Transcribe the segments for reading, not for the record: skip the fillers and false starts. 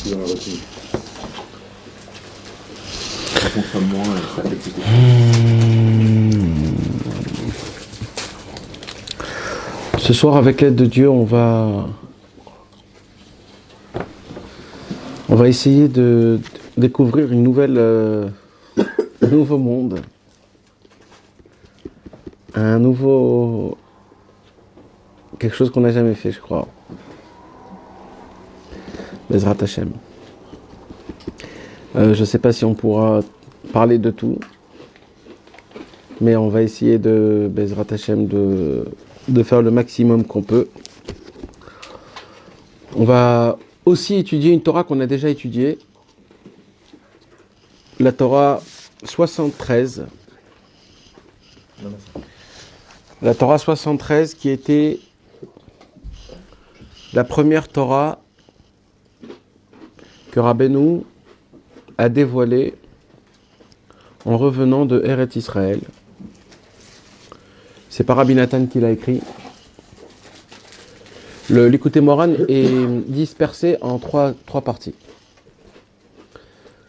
ce qu'il en a retenu. Ça fonctionne moins, ça fait plus de Ce soir, avec l'aide de Dieu, on va essayer de découvrir une nouvelle, un nouveau monde, quelque chose qu'on n'a jamais fait, je crois. Bezrat Hashem. Je ne sais pas si on pourra parler de tout, mais on va essayer de Bezrat Hashem de faire le maximum qu'on peut. On va aussi étudier une Torah qu'on a déjà étudiée, la Torah 73. La Torah 73 qui était la première Torah que Rabbeinu a dévoilée en revenant de Eretz Israël. C'est pas Rabbi Nathan qui l'a écrit. Le Likutei Moharan est dispersé en trois parties.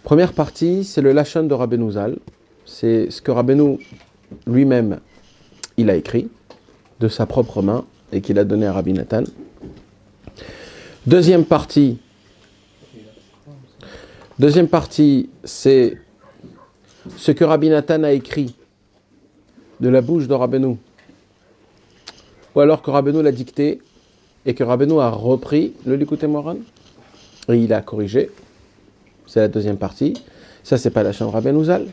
Première partie, c'est le Lashon de Rabbeinu Zal. C'est ce que Rabbeinu lui-même il a écrit de sa propre main et qu'il a donné à Rabbi Nathan. Deuxième partie, c'est ce que Rabbi Nathan a écrit de la bouche de Rabbeinu, ou alors que Rabbeinu l'a dicté et que Rabbeinu a repris le Likutei Moharan et il a corrigé. C'est la deuxième partie. Ça, c'est pas la chambre Rabbeinu Zal.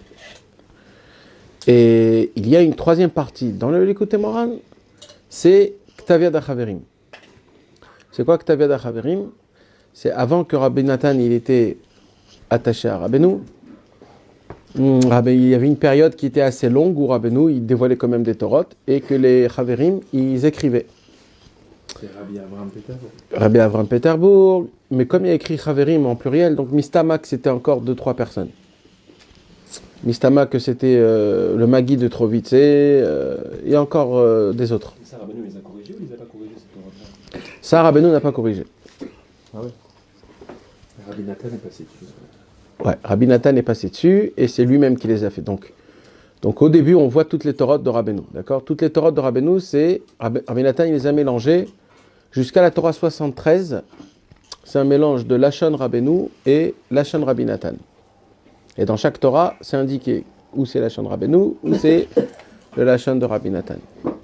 Et il y a une troisième partie dans le Likutei Moharan, c'est Ktaviad HaChaverim. C'est quoi Ktaviad HaChaverim? C'est avant que Rabbi Nathan il était attaché à Rabbeinu. Il y avait une période qui était assez longue où Rabbeinu il dévoilait quand même des Torot et que les Chaverim ils écrivaient. C'est Rabbi Avraham Peterbourg. Rabbi Avraham Peterbourg, mais comme il y a écrit Chaverim en pluriel, donc Mistamak c'était encore 2-3 personnes. Mistamak c'était le Magui de Trovitzé et encore des autres. Ça, Rabbeinu les a corrigés ou il les a pas corrigés cette Torah-là? Ça, Rabbeinu n'a pas corrigé. Ah ouais. Rabbi Nathan est passé dessus. Ouais, Rabbi Nathan est passé dessus et c'est lui-même qui les a fait. Donc au début, on voit toutes les Torotes de Rabbeinu. D'accord? Toutes les Torotes de Rabbeinu, c'est Rabbi Nathan, il les a mélangées jusqu'à la Torah 73. C'est un mélange de Lashon Rabbeinu et Lashon Rabbi Nathan. Et dans chaque Torah, c'est indiqué où c'est Lashon Rabbeinu, où c'est le Lashon de Rabbi Nathan.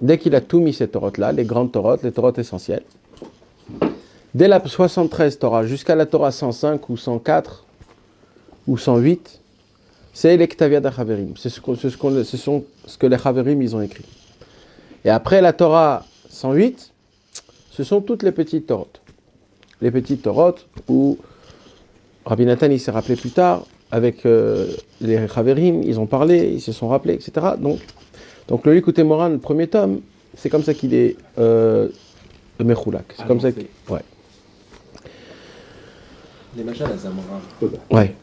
Dès qu'il a tout mis ces Torotes-là, les grandes Torotes, les Torotes essentielles, dès la 73 Torah jusqu'à la Torah 105 ou 104 ou 108, c'est les Ktaviad HaChaverim. C'est ce que les Chaverim ils ont écrit. Et après la Torah 108, ce sont toutes les petites Torotes. Les petites Torotes où Rabbi Nathan il s'est rappelé plus tard, avec les Chaverim, ils ont parlé, ils se sont rappelés, etc. Donc le Likutei Moharan, le premier tome, c'est comme ça qu'il est Mechoulak. C'est comme ça qu'il... Ouais. Les machins, la Zamora. Ouais.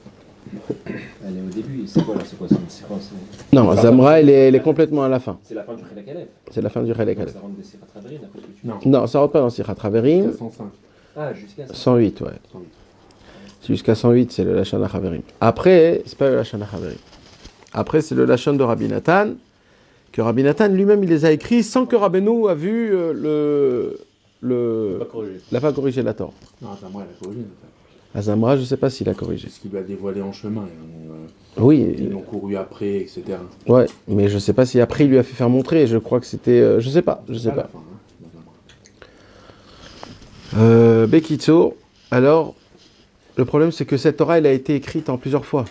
Elle est au début, c'est quoi Non, Zamra, elle est complètement à la fin. C'est la fin du Chelek Aleph. C'est la fin du Chelek Aleph. Ça rentre des Sifat Haverim, après ce que tu Non, ça rentre pas dans Sifat Haverim. 105. Ah, jusqu'à 108, ouais. 108. Jusqu'à 108, c'est le Lashon HaChaverim. Après, c'est pas le Lashon HaChaverim. Après, c'est le Lashon de Rabbi Nathan, que Rabbi Nathan lui-même, il les a écrits sans que Rabbeinu a vu il n'a pas corrigé la Torah. Non, Zamra, elle a corrigé. Azamra, je ne sais pas s'il a corrigé. C'est ce qu'il lui a dévoilé en chemin. Oui. Ils l'ont couru après, etc. Ouais, mais je ne sais pas si après il lui a fait faire montrer. Je crois que c'était... je ne sais pas. Bekitso, alors, le problème c'est que cette Torah, elle a été écrite en plusieurs fois.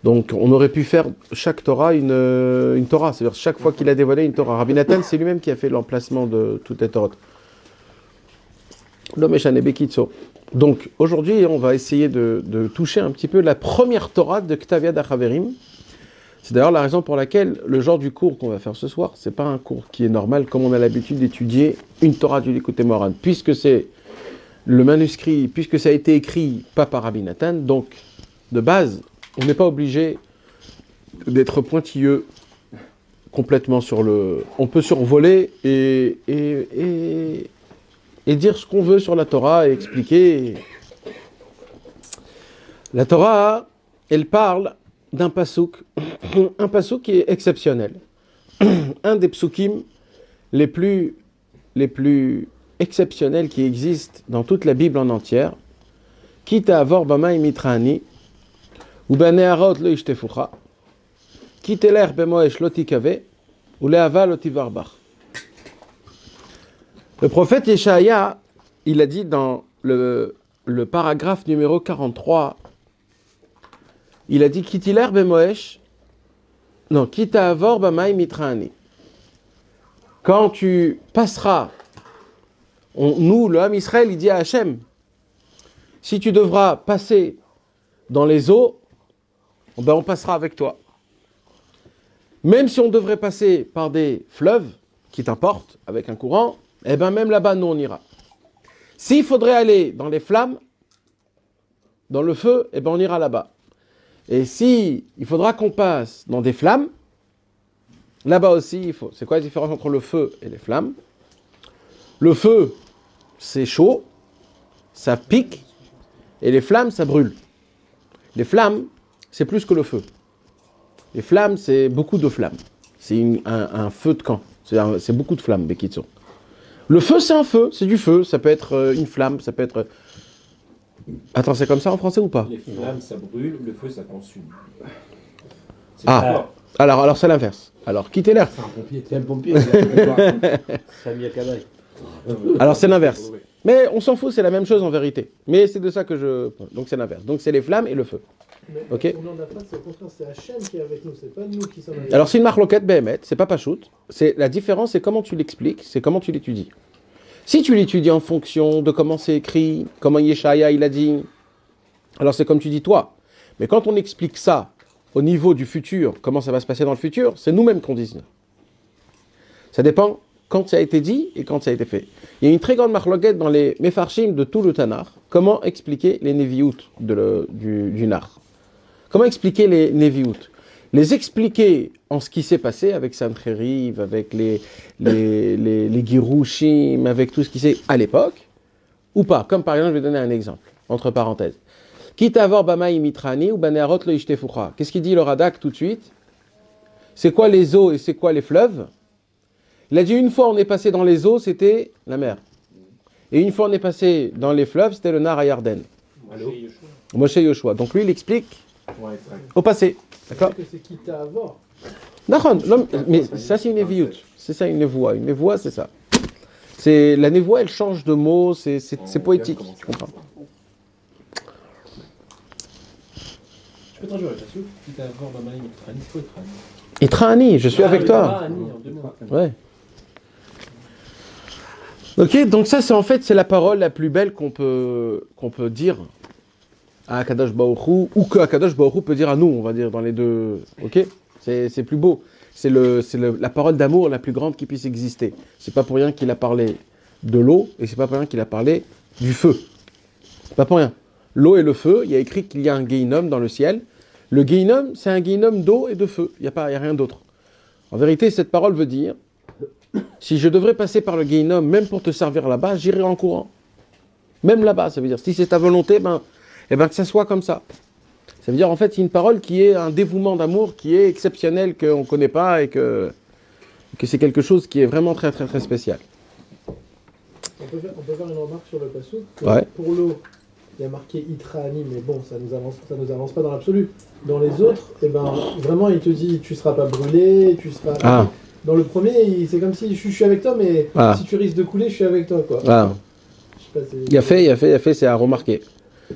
Donc, on aurait pu faire chaque Torah une Torah. C'est-à-dire chaque fois qu'il a dévoilé une Torah. Rabbi Nathan, c'est lui-même qui a fait l'emplacement de toutes les Torahs. L'homme est Bekitso. Donc, aujourd'hui, on va essayer de toucher un petit peu la première Torah de Ktaviad HaChaverim. C'est d'ailleurs la raison pour laquelle le genre du cours qu'on va faire ce soir, c'est pas un cours qui est normal comme on a l'habitude d'étudier une Torah du Likutei Moharan. Puisque c'est le manuscrit, puisque ça a été écrit pas par Rabbi Nathan, donc de base, on n'est pas obligé d'être pointilleux complètement sur le... On peut survoler et dire ce qu'on veut sur la Torah et expliquer. La Torah, elle parle d'un pasouk, un pasouk qui est exceptionnel. Un des psukim les plus exceptionnels qui existent dans toute la Bible en entière. Quitte à avoir bama imitrani, ou banearot lo ishtefucha, quitte l'air bemoesh lotikave, ou leava lotivarbach. Le prophète Yeshaya, il a dit dans le paragraphe numéro 43, il a dit Kitiler bemoesh, non, kita avor bamai mitrani. Quand tu passeras, nous, le Ham Israël, il dit à Hachem, si tu devras passer dans les eaux, ben on passera avec toi. Même si on devrait passer par des fleuves qui t'importent avec un courant, eh ben même là-bas, nous on ira. S'il faudrait aller dans les flammes, dans le feu, eh ben on ira là-bas. Et si il faudra qu'on passe dans des flammes, là-bas aussi, il faut. C'est quoi la différence entre le feu et les flammes? Le feu, c'est chaud, ça pique, et les flammes, ça brûle. Les flammes, c'est plus que le feu. Les flammes, c'est beaucoup de flammes. C'est un feu de camp. C'est beaucoup de flammes, Bekitso. Le feu, c'est un feu, c'est du feu. Ça peut être une flamme, ça peut être... Attends, c'est comme ça en français ou pas? Les flammes, ça brûle, le feu, ça consume. C'est Ah, alors c'est l'inverse. Alors, quittez l'air. un pompier. C'est un pompier, Samia Kabaï. Alors, c'est l'inverse. Mais on s'en fout, c'est la même chose en vérité. Mais c'est de ça que je... Donc, c'est l'inverse. Donc, c'est les flammes et le feu. Mais Ok. on en a pas, c'est au contraire, c'est Hachem qui est avec nous, c'est pas nous qui sommes avec Alors, c'est une marloquette Behemet, c'est pas Pachout. La différence, c'est comment tu l'expliques, c'est comment tu l'étudies. Si tu l'étudies en fonction de comment c'est écrit, comment Yeshaya il a dit, alors c'est comme tu dis toi. Mais quand on explique ça au niveau du futur, comment ça va se passer dans le futur, c'est nous-mêmes qu'on dit. Ça dépend quand ça a été dit et quand ça a été fait. Il y a une très grande marloquette dans les Mefarshim de tout le Tanar. Comment expliquer les Nevi'ut du Nar? Comment expliquer les Nevi'ut? Les expliquer en ce qui s'est passé avec Sancheriv, avec les Girushim, avec tout ce qui s'est à l'époque, ou pas. Comme par exemple, je vais donner un exemple, entre parenthèses. Kitavor bamaï mitrani ou banearot lo ishtefucha. Qu'est-ce qu'il dit le Radak tout de suite? C'est quoi les eaux et c'est quoi les fleuves? Il a dit une fois on est passé dans les eaux, c'était la mer. Et une fois on est passé dans les fleuves, c'était le Nar à Yarden. Moshe Yoshua. Donc lui, il explique au passé. D'accord? que c'est quitte à avoir. Mais ça, c'est une néviout. C'est ça, une névoie. Une névoie, c'est ça. La névoie, elle change de mots, c'est poétique. Tu comprends? Je peux traduire la suite. Quitte à avoir ma main, il faut être Itrani, je suis avec toi. Ouais. Ok, donc ça, c'est la parole la plus belle qu'on peut dire à Akadosh Baruch Hu, ou que Akadosh Baruch Hu peut dire à nous, on va dire, dans les deux. Ok? C'est plus beau. C'est la parole d'amour la plus grande qui puisse exister. C'est pas pour rien qu'il a parlé de l'eau, et c'est pas pour rien qu'il a parlé du feu. C'est pas pour rien. L'eau et le feu, il y a écrit qu'il y a un Gehinnom dans le ciel. Le Gehinnom, c'est un Gehinnom d'eau et de feu. Il y a rien d'autre. En vérité, cette parole veut dire, si je devrais passer par le Gehinnom, même pour te servir là-bas, j'irai en courant. Même là-bas, ça veut dire, si c'est ta volonté, que ça soit comme ça. Ça veut dire, en fait, c'est une parole qui est un dévouement d'amour qui est exceptionnel, qu'on ne connaît pas et que c'est quelque chose qui est vraiment très, très, très spécial. On peut faire une remarque sur le passouk. Ouais. Pour l'eau, il y a marqué Itrani, mais bon, ça nous avance pas dans l'absolu. Dans les autres, vraiment, il te dit, tu seras pas brûlé, tu seras... Ah. Dans le premier, c'est comme si je suis avec toi, mais si tu risques de couler, je suis avec toi, quoi. Ah. Je sais pas, Il a fait, c'est à remarquer.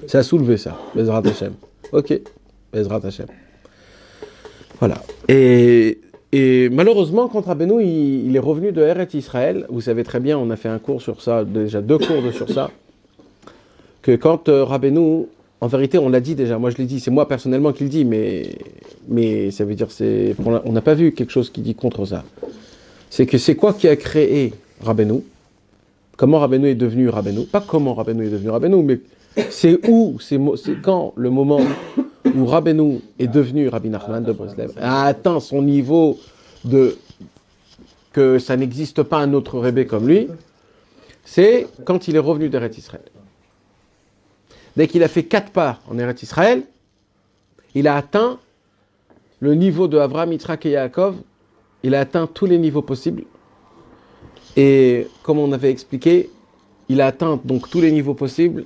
C'est à soulever ça, Bezrat Hashem. Ok, Bezrat Hashem. Voilà. Et malheureusement, quand Rabbeinu, il est revenu de Eretz Israël, vous savez très bien, on a fait un cours sur ça, déjà 2 cours sur ça, que quand Rabbeinu, en vérité, on l'a dit déjà, moi je l'ai dit, c'est moi personnellement qui le dis, mais ça veut dire, on n'a pas vu quelque chose qui dit contre ça. C'est que c'est quoi qui a créé Rabbeinu? Comment Rabbeinu est devenu Rabbeinu? Pas comment Rabbeinu est devenu Rabbeinu, mais c'est quand le moment où Rabbeinu est devenu Rabbi Nachman de Breslev a atteint son niveau que ça n'existe pas un autre Rebbe comme lui, c'est quand il est revenu d'Eretz Israël. dès qu'il a fait 4 pas en Eretz Israël, il a atteint le niveau de Avraham, Yitzhak et Yaakov. Il a atteint tous les niveaux possibles. Et comme on avait expliqué, il a atteint donc tous les niveaux possibles.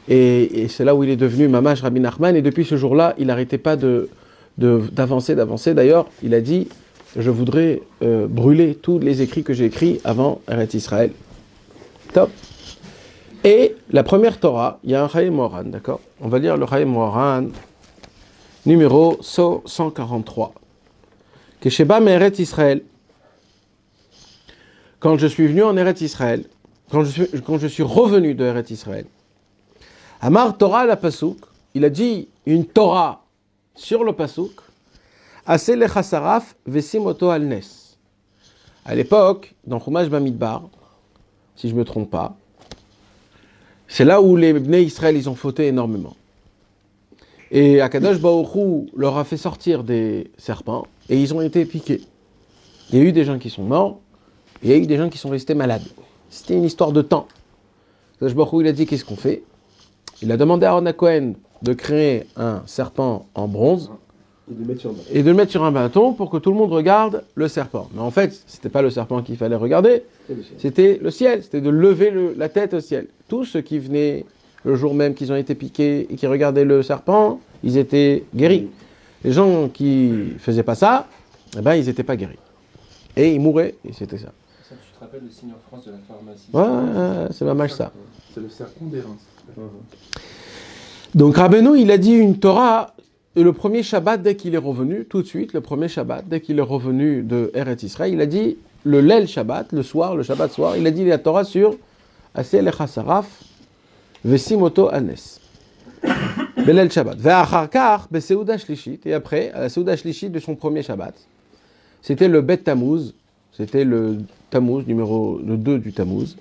Et c'est là où il est devenu Mamash Rabbi Nachman. Et depuis ce jour-là, il n'arrêtait pas d'avancer. D'ailleurs, il a dit, je voudrais brûler tous les écrits que j'ai écrits avant Eretz Israël. Top. Et la première Torah, il y a un Chaim Moharan, d'accord? On va lire le Chaim Moharan, numéro 143. Kesheba Eretz Israël. Quand je suis venu en Eretz Israël, quand je suis revenu de Eretz Israël, Amar Torah la Pasuk, il a dit une Torah sur le Pasuk, Ase lechasaraf vesimoto al nes. À l'époque, dans Chumash Bamidbar, si je ne me trompe pas, c'est là où les Bnei Israël ils ont fauté énormément. Et Akadosh Baruch Hu leur a fait sortir des serpents et ils ont été piqués. Il y a eu des gens qui sont morts et il y a eu des gens qui sont restés malades. C'était une histoire de temps. Akadosh Baruch Hu il a dit qu'est-ce qu'on fait? Il a demandé à Aaron Cohen de créer un serpent en bronze et de le mettre sur un bâton pour que tout le monde regarde le serpent. Mais en fait, ce n'était pas le serpent qu'il fallait regarder, c'était le ciel, c'était de lever la tête au ciel. Tous ceux qui venaient le jour même qu'ils ont été piqués et qui regardaient le serpent, ils étaient guéris. Les gens qui ne faisaient pas ça, eh ben, ils n'étaient pas guéris. Et ils mouraient, et c'était ça. Ça, tu te rappelles le signe en France de la pharmacie? Ouais, c'est pas mal ça. C'est le serpent d'airain. Donc Rabbeinu, il a dit une Torah, le premier Shabbat, dès qu'il est revenu, tout de suite, le premier Shabbat, dès qu'il est revenu de Eretz Israël, il a dit le Lel Shabbat, le soir, le Shabbat soir, il a dit la Torah sur Aseh lecha saraf, vesimoto anes. Belel Shabbat. Ve'acharkar, beseuda shlishit, et après, à la Seuda shlishit de son premier Shabbat, c'était le Bet Tammuz, c'était le Tammuz, numéro 2 du Tammuz.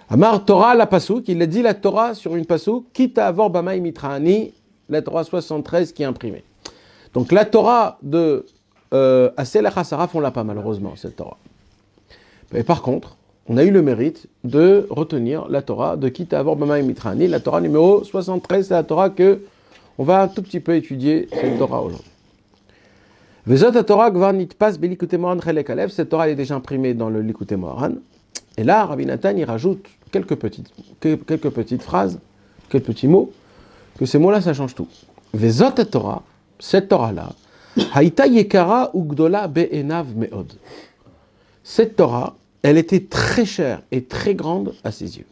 Amar Torah la Pasuk, il a dit la Torah sur une Pasuk, Kita avor bamai mitraani, la Torah 73 qui est imprimée. Donc la Torah de Aseh lecha saraf, on l'a pas malheureusement, cette Torah. Mais par contre, on a eu le mérite de retenir la Torah de Kita avor bamai mitraani, la Torah numéro 73, c'est la Torah que on va un tout petit peu étudier cette Torah aujourd'hui. Vezot Torah gvar nitpas belikutei moharan chelek alev, cette Torah est déjà imprimée dans le Likutei Moharan. Et là, Rabbi Nathan, il rajoute quelques petites phrases, quelques petits mots, que ces mots-là, ça change tout. Vezot Torah, cette Torah-là, haïta yekara ugdola be'enav me'od. Cette Torah, elle était très chère et très grande à ses yeux.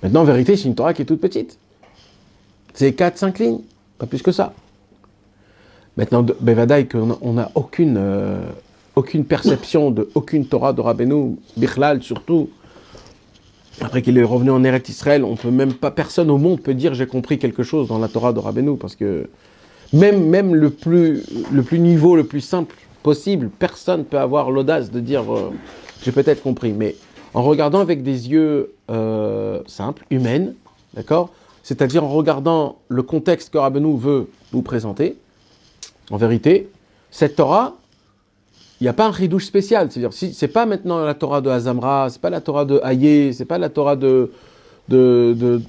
Maintenant, en vérité, c'est une Torah qui est toute petite. C'est 4-5 lignes, pas plus que ça. Maintenant, Bevadaï, qu'on n'a aucune perception de aucune Torah de Rabbeinu, Bichlal surtout. Après qu'il est revenu en Eretz Israël, on peut même pas, personne au monde peut dire j'ai compris quelque chose dans la Torah de Rabbeinu, parce que même le plus niveau, le plus simple possible, personne peut avoir l'audace de dire j'ai peut-être compris. Mais en regardant avec des yeux simples, humains, d'accord, c'est-à-dire en regardant le contexte que Rabbeinu veut nous présenter, en vérité, cette Torah, il n'y a pas un chidouche spécial. C'est-à-dire, c'est pas maintenant la Torah de Hazamra, c'est pas la Torah de Hayé, c'est pas la Torah de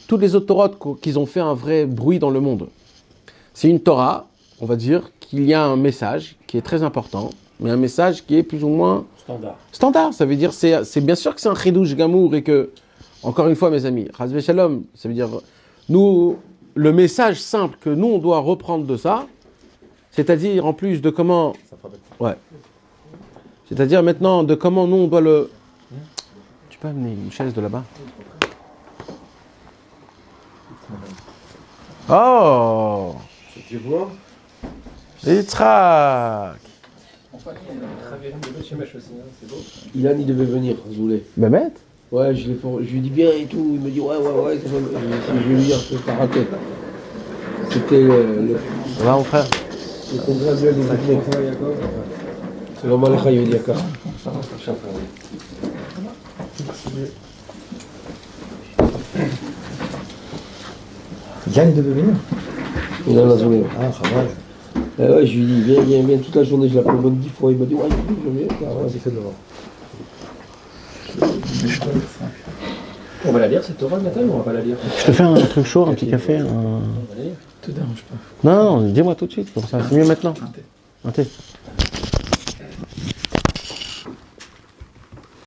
toutes les autres Torahs qui ont fait un vrai bruit dans le monde. C'est une Torah, on va dire, qu'il y a un message qui est très important, mais un message qui est plus ou moins standard. Ça veut dire, c'est bien sûr que c'est un chidouche gamour et que, encore une fois, mes amis, Chazve Shalom, ça veut dire, nous, le message simple que nous, on doit reprendre de ça, c'est-à-dire en plus de comment... Ouais. C'est-à-dire maintenant de comment nous, on doit le... Tu peux amener une chaise de là-bas? Oh! Tu vois? Yitzhak! Ilan, il devait venir, Zoulé. Mehmet? Ouais, je lui dis bien et tout. Il me dit ouais. Je vais lui dire que t'as raté. C'était le Va, mon frère. congrès annuel des Ethniques. C'est le Malachai Yodiaka. Yann devait venir. Il en a Zoulé. Ah, Chaval. Ouais, je lui dis viens toute la journée. Je l'appelle au moins 10 fois. Il m'a dit ouais, je viens. Ah, ouais, j'ai fait de voir. On va la lire cette Torah, Nathan, ou on va pas la lire? Je te fais un truc chaud, un petit café. On va la lire. Te dérange pas. Non, non, dis-moi tout de suite, comme ça, c'est mieux maintenant. Un thé. Un thé.